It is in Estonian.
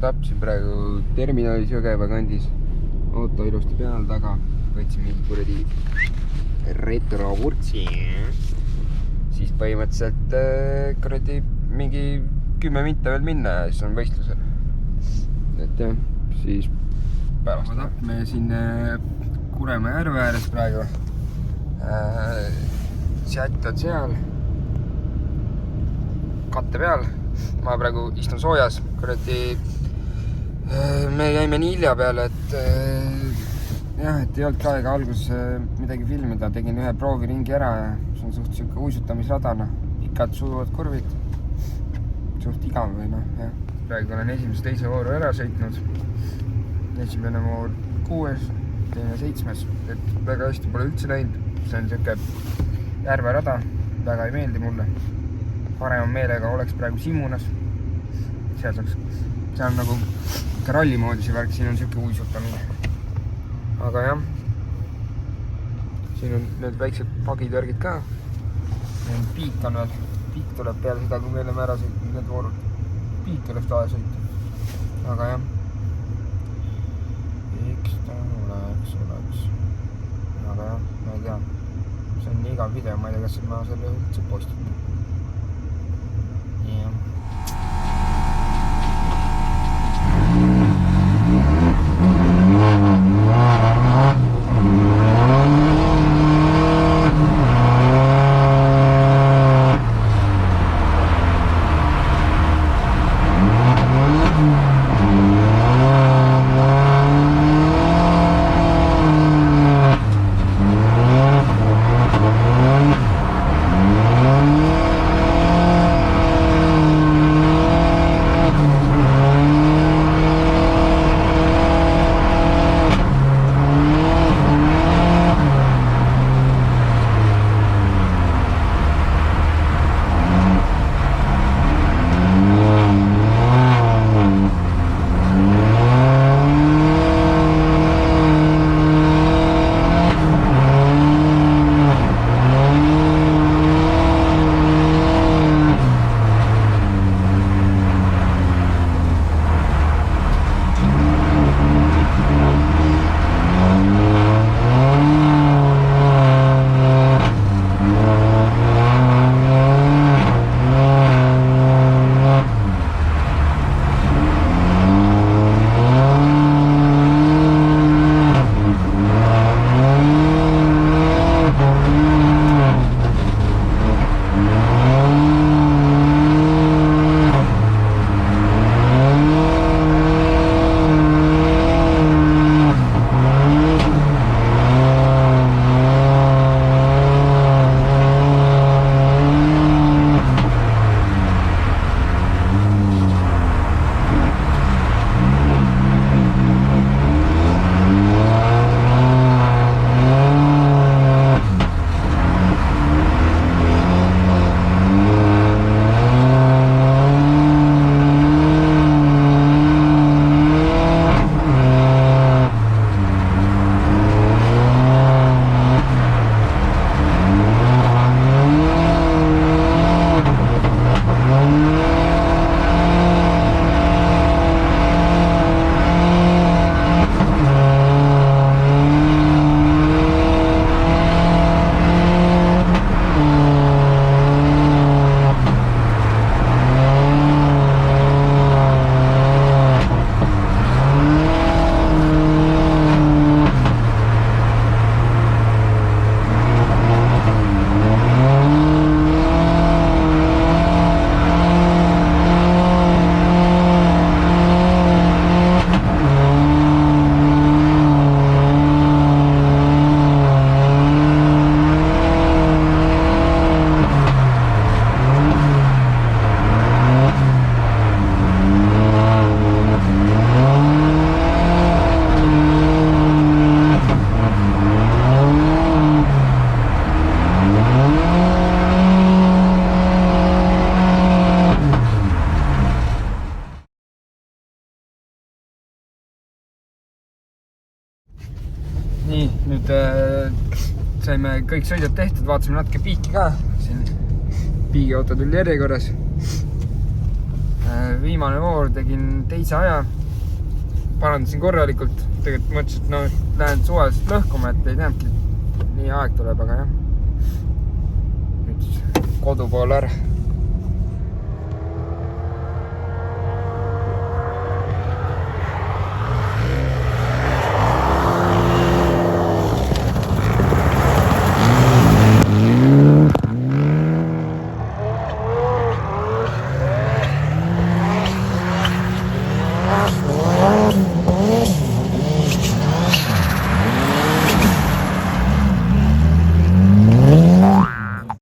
tapsin praegu terminalis Jõgeva kandis. Auto ilusti peal taga. Võtsin mingi kuradi retrovurtsi. Siis põhimõtteliselt kuradi mingi 10 minta veel minna ja siis on võistlusel. Et jah, siis päevast tapme siin Kuremäe järve ääres praegu. Chat on seal. Katte peal. Ma praegu istun soojas. Kuradi, me jäime nii hilja peale, et jah, et ei olnud aega alguses midagi filmida. Tegin ühe prooviringi ära ja see on suht siuke uisutamisradana. Pikad sujuvad kurvid. Suht igav või noh, jah. Praegu olen esimese teise vooru ära sõitnud. Esimene voor 6, teine 7. Et väga hästi pole üldse läinud. See on siuke järverada. Väga ei meeldi mulle. Parema meelega oleks praegu Simunas. See on nagu ralli moodi see värk, siin on siuke uisutamine. Aga jah, siin on need väiksed pagid ka. Piik on veel. Piik tuleb peale seda, kui me oleme ära sõitnud need voorud. Piik oleks tahe sõita. Aga jah. Eks ta oleks. Aga jah, ma ei tea. See on nii igav video, ma ei tea, kas ma selle üldse postitan. Yeah. Nii, nüüd saime kõik sõidud tehtud, vaatasime natuke piiki ka. Siin piigiauto tuli järjekorras. Viimane voor tegin teise aja. Parandasin korralikult. Tegelikult mõtlesin, et no, lähen suvaliselt lõhkuma, et ei teadki, nii aeg tuleb, aga jah. Nüüd kodu poole ära.